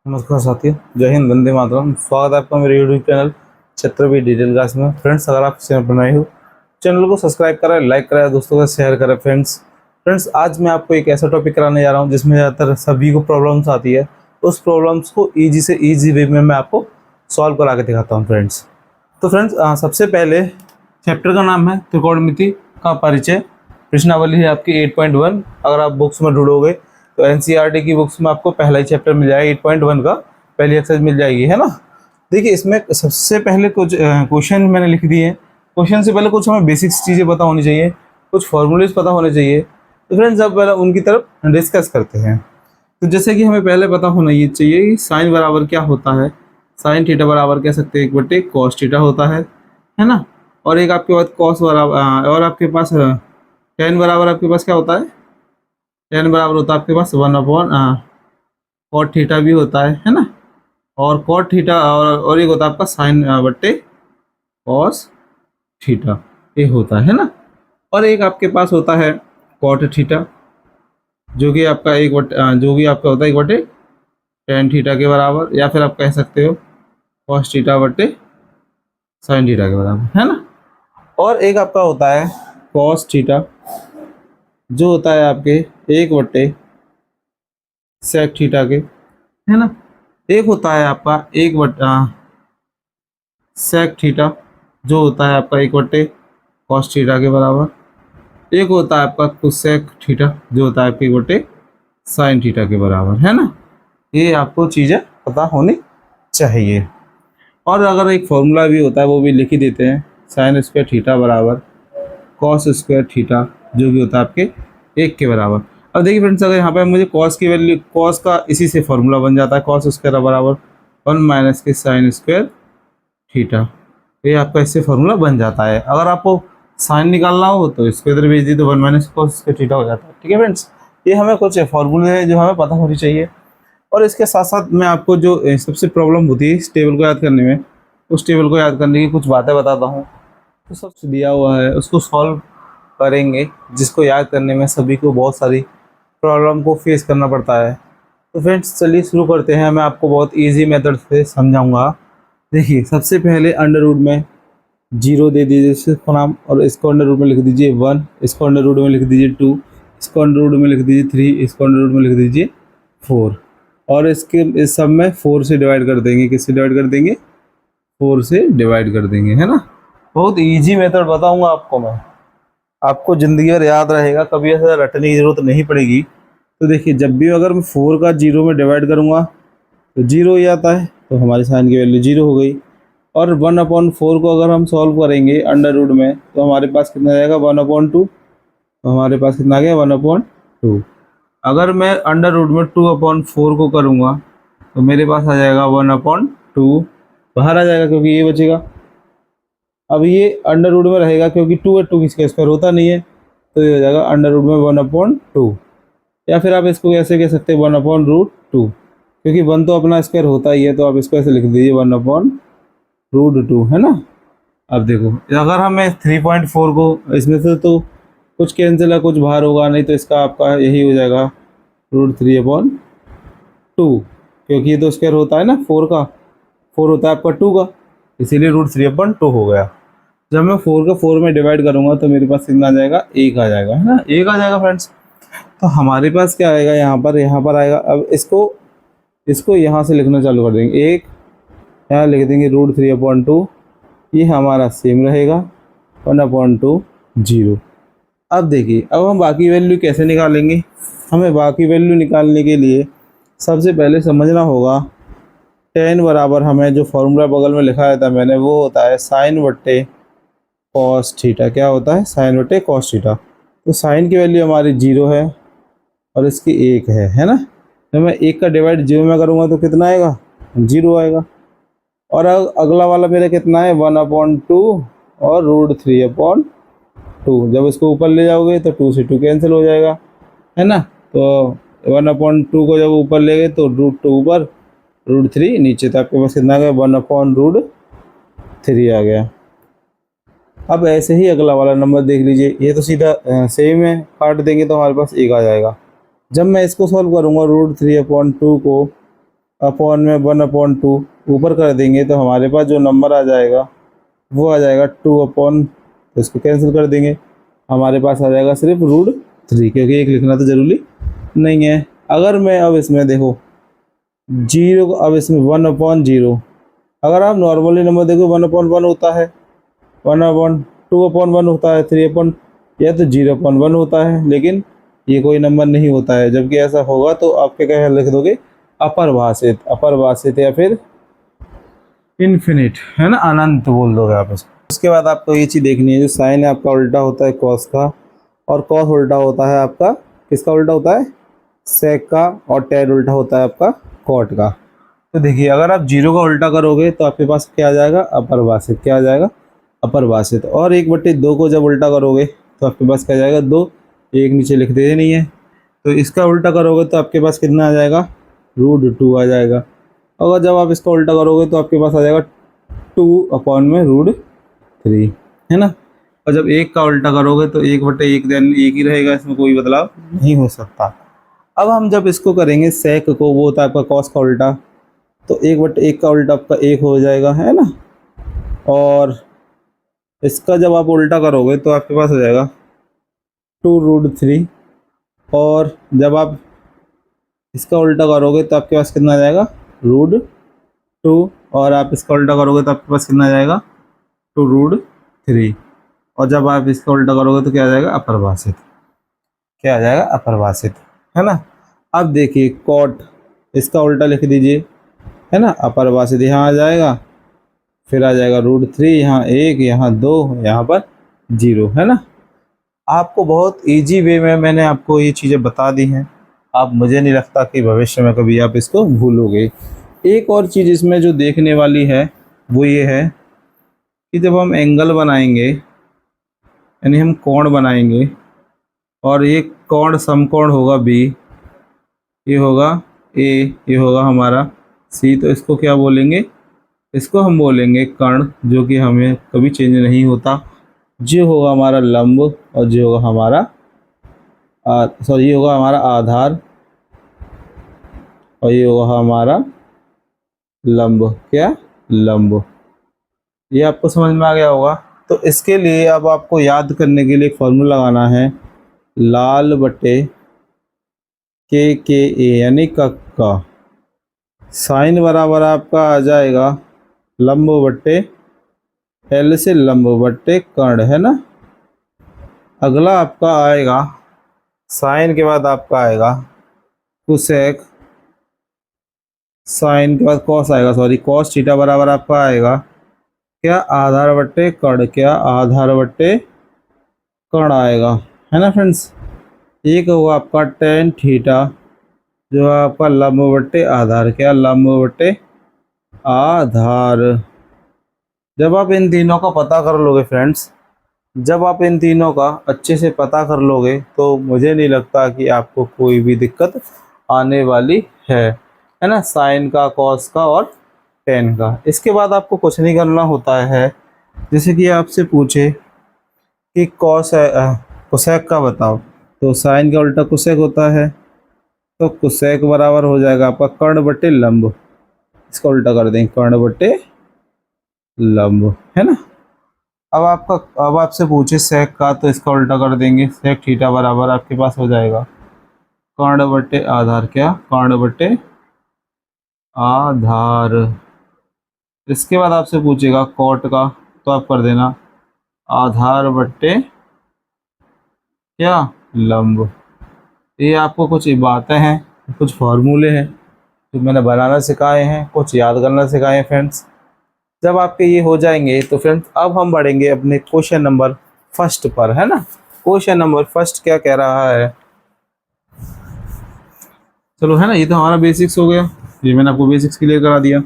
नमस्कार साथियों, जय हिंद, वंदे मातरम। स्वागत है आपका मेरे YouTube channel Chhatrapati detail class में। फ्रेंड्स, अगर आप चैनल पर नए हो, चैनल को सब्सक्राइब करें, लाइक करें, दोस्तों के साथ शेयर करें। फ्रेंड्स, आज मैं आपको एक ऐसा टॉपिक कराने जा रहा हूं जिसमें ज़्यादातर सभी को प्रॉब्लम्स आती है। उस प्रॉब्लम्स को ईजी से ईजी वे में मैं आपको सॉल्व करा के दिखाता हूँ फ्रेंड्स। तो फ्रेंड्स, सबसे पहले चैप्टर का नाम है त्रिकोणमिति का परिचय। प्रश्नावली है आपकी 8.1। अगर आप बुक्स में ढूंढोगे तो एनसीईआरटी की बुक्स में आपको पहला ही चैप्टर मिल जाएगा, 8.1 का पहली एक्सरसाइज मिल जाएगी, है ना। देखिए, इसमें सबसे पहले कुछ क्वेश्चन मैंने लिख दिए हैं। क्वेश्चन से पहले कुछ हमें बेसिक्स चीज़ें पता होनी चाहिए, कुछ फॉर्मूलेज पता होने चाहिए। तो फ्रेंड्स, अब पहले उनकी तरफ डिस्कस करते हैं। तो जैसे कि हमें पहले पता होना ये चाहिए कि साइन बराबर क्या होता है। साइन थीटा बराबर कह सकते हैं 1/cos कॉस थीटा होता है ना। और एक आपके पास कॉस बराबर और आपके पास टेन बराबर आपके पास क्या होता है, टेन बराबर होता है आपके पास 1/cot थीटा भी होता है ना। और cot थीटा और एक होता है आपका साइन बट्टे कॉस थीटा, ये होता है ना। और एक आपके पास होता है cot थीटा, जो कि आपका जो कि आपका होता है 1/tan थीटा के बराबर, या फिर आप कह सकते हो cos थीटा बट्टे साइन थीटा के बराबर, है ना। और एक आपका होता है cos थीटा, जो होता है आपके 1/sec थीटा के, है ना। एक होता है आपका 1/sec थीटा, जो होता है आपका 1/cos थीटा के बराबर। एक होता है आपका cosec थीटा, जो होता है आपके 1/sin थीटा के बराबर, है ना। ये आपको चीज़ें पता होनी चाहिए। और अगर एक फॉर्मूला भी होता है वो भी लिख ही देते हैं, sin स्क्वायर थीटा बराबर cos स्क्वायर थीटा, जो भी होता है आपके 1 के बराबर। अब देखिए फ्रेंड्स, अगर यहाँ पे मुझे cos की वैल्यू, cos का इसी से फॉर्मूला बन जाता है, cos स्क्वायर बराबर 1 माइनस के साइन स्क्वायर थीटा। ये आपका इससे फॉर्मूला बन जाता है। अगर आपको साइन निकालना हो तो इसको इधर भेज दी तो 1 माइनस कॉस स्क्वायर थीटा हो जाता है। ठीक है फ्रेंड्स, ये हमें कुछ फॉर्मूले हैं जो हमें पता होनी चाहिए। और इसके साथ साथ मैं आपको जो सबसे प्रॉब्लम होती है इस टेबल को याद करने में, उस टेबल को याद करने की कुछ बातें बताता हूँ। तो सब दिया हुआ है, उसको सॉल्व करेंगे, जिसको याद करने में सभी को बहुत सारी प्रॉब्लम को फेस करना पड़ता है। तो फ्रेंड्स, चलिए शुरू करते हैं। मैं आपको बहुत इजी मेथड से समझाऊंगा। देखिए, सबसे पहले अंडर रूट में 0 दे दीजिए इसको नाम, और इसको अंडर रूट में लिख दीजिए 1, इसको अंडर रूट में लिख दीजिए 2, इसको अंडर रूट में लिख दीजिए 3, इसको अंडर रूट में लिख दीजिए 4। और इसके इस सब में 4 से डिवाइड कर देंगे। किससे डिवाइड कर देंगे? 4 से डिवाइड कर देंगे, है ना। बहुत इजी मेथड बताऊंगा आपको मैं, आपको ज़िंदगी भर याद रहेगा, कभी ऐसा रटने की ज़रूरत नहीं पड़ेगी। तो देखिए, जब भी अगर मैं 4 का 0 में डिवाइड करूँगा तो 0 ही आता है, तो हमारी साइन की वैल्यू 0 हो गई। और 1/4 को अगर हम सॉल्व करेंगे अंडर रूट में तो हमारे पास कितना जाएगा? 1/2। तो हमारे पास कितना आ गया? 1/2। अगर मैं अंडर रूट में 2/4 को करूँगा तो मेरे पास आ जाएगा 1/2, बाहर आ जाएगा क्योंकि ये बचेगा। अब ये अंडर रूट में रहेगा क्योंकि 2 है, 2 किसका स्क्वायर होता नहीं है, तो ये हो जाएगा अंडर रूट में 1/2। या फिर आप इसको ऐसे कह सकते हैं 1/√2, क्योंकि 1 तो अपना स्क्वायर होता ही है, तो आप इसको ऐसे लिख दीजिए 1/√2, है ना। अब देखो, अगर हमें 3.4 को इसमें से तो कुछ कैंसिल है, कुछ बाहर होगा, नहीं तो इसका आपका यही हो जाएगा √3/2, क्योंकि ये तो स्क्वायर होता है ना 4 का, 4 होता है आपका 2 का, इसीलिए √3/2 हो गया। जब मैं 4 का 4 में डिवाइड करूँगा तो मेरे पास कितना आ जाएगा? 1 आ जाएगा, है ना। 1 आ जाएगा फ्रेंड्स। तो हमारे पास क्या आएगा? यहाँ पर आएगा। अब इसको यहाँ से लिखना चालू कर देंगे। 1 यहाँ लिख देंगे √3/2, ये हमारा सेम रहेगा 1/2 0। अब देखिए, अब हम बाकी वैल्यू कैसे निकालेंगे? हमें बाकी वैल्यू निकालने के लिए सबसे पहले समझना होगा, tan बराबर हमें जो फॉर्मूला बगल में लिखा था मैंने, वो होता है साइन बट्टे कॉस थीटा। क्या होता है? साइन बट्टे कॉस थीटा। तो साइन की वैल्यू हमारी 0 है और इसकी 1 है ना। तो मैं 1 का डिवाइड 0 में करूँगा तो कितना आएगा? 0 आएगा। और अगला वाला मेरा कितना है? 1/2 और √3/2। जब इसको ऊपर ले जाओगे तो 2 से 2 कैंसिल हो जाएगा, है ना। तो 1/2 को जब ऊपर ले गए तो √2 ऊपर, √3 नीचे, तो आपके पास कितना आ गया? 1/√3 आ गया। अब ऐसे ही अगला वाला नंबर देख लीजिए, ये तो सीधा सेम है, काट देंगे तो हमारे पास 1 आ जाएगा। जब मैं इसको सॉल्व करूँगा √3/2 को अपॉन में 1/2 ऊपर कर देंगे तो हमारे पास जो नंबर आ जाएगा वो आ जाएगा 2/, तो इसको कैंसिल कर देंगे, हमारे पास आ जाएगा सिर्फ √3, क्योंकि एक लिखना तो जरूरी नहीं है। अगर मैं अब इसमें देखो जीरो, अब इसमें 1/0, अगर आप नॉर्मली नंबर देखो 1/1 होता है, 1/2/1 होता है, 3/, या तो 0/1 होता है, लेकिन ये कोई नंबर नहीं होता है। जबकि ऐसा होगा तो आपके क्या लिख दोगे, अपरिभाषित या फिर इन्फिनिट, है ना, अनंत बोल दोगे आप इसको। उसके बाद आपको ये चीज़ देखनी है, जो साइन है आपका उल्टा होता है कॉस का, और कॉस उल्टा होता है आपका किसका उल्टा होता है, सेक का, और टैन उल्टा होता है आपका कॉट का। तो देखिए अगर आप 0 का उल्टा करोगे तो आपके पास क्या आ जाएगा, अपरिभाषित, क्या आ जाएगा, अपरिभाषित। और 1/2 को जब उल्टा करोगे तो आपके पास क्या आ जाएगा, 2, एक नीचे लिख देते नहीं है, तो इसका उल्टा करोगे तो आपके पास कितना आ जाएगा, √2 आ जाएगा। अगर जब आप इसका उल्टा करोगे तो आपके पास आ जाएगा 2/√3, है ना। और जब एक का उल्टा करोगे तो 1/1 देन एक ही रहेगा, इसमें कोई बदलाव नहीं हो सकता। अब हम जब इसको करेंगे सेक को, वो होता है आपका कॉस का उल्टा, तो 1/1 का उल्टा आपका 1 हो जाएगा, है ना। और इसका जब आप उल्टा करोगे तो आपके पास हो जाएगा 2√3, और जब आप इसका उल्टा करोगे तो आपके पास कितना आ जाएगा, √2, और आप इसका उल्टा करोगे तो आपके पास कितना आ जाएगा, 2√3, और जब आप इसका उल्टा करोगे तो क्या आ जाएगा, अपरिभाषित, क्या आ जाएगा, अपरिभाषित, है ना। अब देखिए कॉट, इसका उल्टा लिख दीजिए, है ना, अपरिभाषित यहाँ आ जाएगा, फिर आ जाएगा √3, यहाँ 1, यहाँ 2, यहाँ पर 0, है ना। आपको बहुत इजी वे में मैंने आपको ये चीज़ें बता दी हैं, आप, मुझे नहीं लगता कि भविष्य में कभी आप इसको भूलोगे। एक और चीज़ इसमें जो देखने वाली है वो ये है कि जब हम एंगल बनाएंगे, यानी हम कोण बनाएंगे, और ये कोण समकोण होगा B, ये होगा A, ये होगा हमारा C, तो इसको क्या बोलेंगे, इसको हम बोलेंगे कर्ण, जो कि हमें कभी चेंज नहीं होता। जो होगा हमारा लंब, और जो होगा हमारा सॉरी, ये होगा हमारा आधार, और ये होगा हमारा लंब, क्या, लंब। ये आपको समझ में आ गया होगा। तो इसके लिए अब आपको याद करने के लिए एक फॉर्मूला लगाना है, लाल बटे के यानी का साइन बराबर आपका आ जाएगा लंब बट्टे L से लंब बट्टे कर्ण, है ना। अगला आपका आएगा साइन के बाद आपका आएगा कोसेक, साइन के बाद कॉस आएगा, सॉरी कॉस थीटा बराबर आपका आएगा क्या, आधार बट्टे कर्ण, क्या, आधार बट्टे कर्ण आएगा, है ना फ्रेंड्स। एक होगा आपका टेन थीटा, जो है आपका लंब बट्टे आधार, क्या, लंब बट्टे आधार। जब आप इन तीनों का पता कर लोगे फ्रेंड्स, जब आप इन तीनों का अच्छे से पता कर लोगे तो मुझे नहीं लगता कि आपको कोई भी दिक्कत आने वाली है ना, साइन का, कॉस का और टेन का। इसके बाद आपको कुछ नहीं करना होता है। जैसे कि आपसे पूछे कि कोसेक का बताओ, तो साइन का उल्टा कोसेक होता है, तो कोसेक बराबर हो जाएगा आपका कर्ण बट्टे लंब, इसका उल्टा कर देंगे कर्ण बट्टे लंब, है ना। अब आपसे पूछे सेक का, तो इसका उल्टा कर देंगे, सेक थीटा बराबर आपके पास हो जाएगा कर्ण बट्टे आधार, क्या, कर्ण बट्टे आधार। इसके बाद आपसे पूछेगा कॉट का, तो आप कर देना आधार बट्टे क्या, लंब। ये आपको कुछ बातें हैं, कुछ फार्मूले हैं जो मैंने बनाना सिखाए हैं, कुछ याद करना सिखाए हैं फ्रेंड्स। जब आपके ये हो जाएंगे तो फ्रेंड्स अब हम बढ़ेंगे अपने क्वेश्चन नंबर फर्स्ट पर, है ना। क्वेश्चन नंबर फर्स्ट क्या कह रहा है, चलो, है ना, ये तो हमारा बेसिक्स हो गया, ये मैंने आपको बेसिक्स क्लियर करा दिया।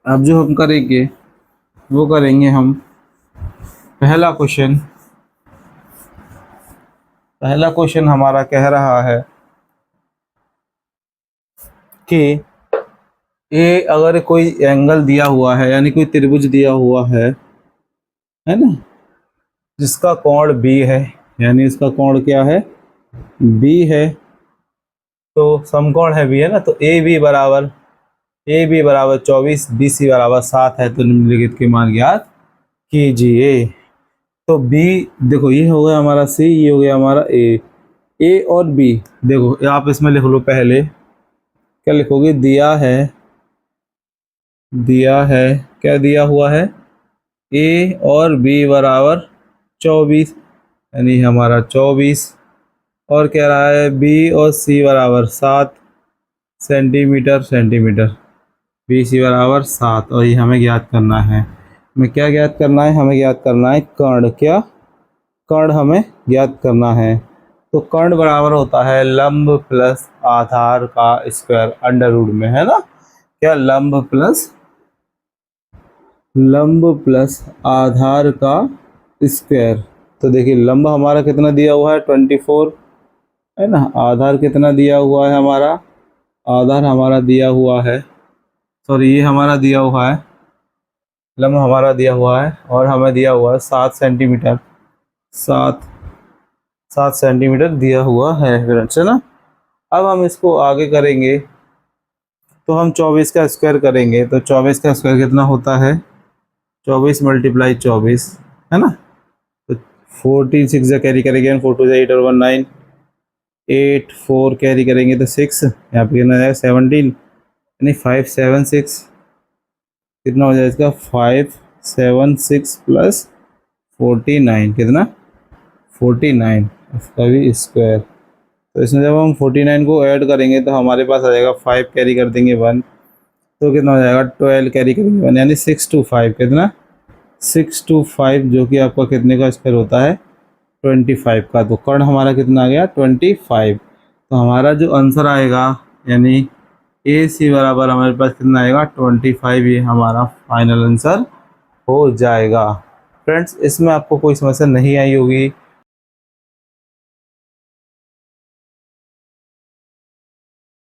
अब जो हम करेंगे वो करेंगे हम पहला क्वेश्चन। पहला क्वेश्चन हमारा कह रहा है कि ये अगर कोई एंगल दिया हुआ है, यानी कोई त्रिभुज दिया हुआ है ना, जिसका कोण B है, यानी इसका कोण क्या है, B है, तो समकोण है B, है ना, तो AB बराबर ए बी बराबर 24, बी सी बराबर 7 है, तो निम्नलिखित के मान ज्ञात कीजिए। तो बी देखो ये हो गया हमारा सी, ये हो गया हमारा ए और बी। देखो आप इसमें लिख लो, पहले क्या लिखोगे, दिया है क्या दिया हुआ है, ए और बी बराबर 24, यानी हमारा 24, और कह रहा है बी और सी बराबर 7 सेंटीमीटर, बी सी बराबर 7, और ये हमें ज्ञात करना है। हमें क्या ज्ञात करना है, हमें ज्ञात करना है कर्ण, क्या कर्ण हमें ज्ञात करना है। तो कर्ण बराबर होता है लंब प्लस आधार का स्क्वायर अंडर रूट में, है ना, क्या लंब प्लस आधार का स्क्वायर। तो देखिए लंब हमारा कितना दिया हुआ है 24, है ना, आधार कितना दिया हुआ है हमारा, आधार हमारा दिया हुआ है, सॉरी ये हमारा दिया हुआ है, लंब हमारा दिया हुआ है, और हमें दिया हुआ है 7 सेंटीमीटर, 7 सेंटीमीटर दिया हुआ है फ्रेंड्स, है ना। अब हम इसको आगे करेंगे, तो हम 24 का स्क्वायर करेंगे, तो 24 का स्क्वायर कितना होता है, 24 मल्टीप्लाई 24, है ना। तो 14 6 जा कैरी करेंगे, 4 2 8 और 1 9, 8 4 कैरी करेंगे तो 6, यहाँ पे कितना जाएगा 17, यानी 5 7 6, कितना हो जाएगा इसका 5 7 6 प्लस 49, कितना 49, इसका भी स्क्वायर। तो इसमें जब हम 49 को ऐड करेंगे तो हमारे पास आ जाएगा 5 कैरी कर देंगे 1, तो कितना हो जाएगा 12 कैरी करेंगे 1, यानी 6 2 5, कितना 6 2 5, जो कि आपका कितने का स्क्वायर होता है 25 का। तो कर्ण हमारा कितना आ गया 25। तो हमारा जो आंसर आएगा, यानी ए सी बराबर हमारे पास कितना आएगा 25, ये हमारा फाइनल आंसर हो जाएगा। फ्रेंड्स इसमें आपको कोई समस्या नहीं आई होगी,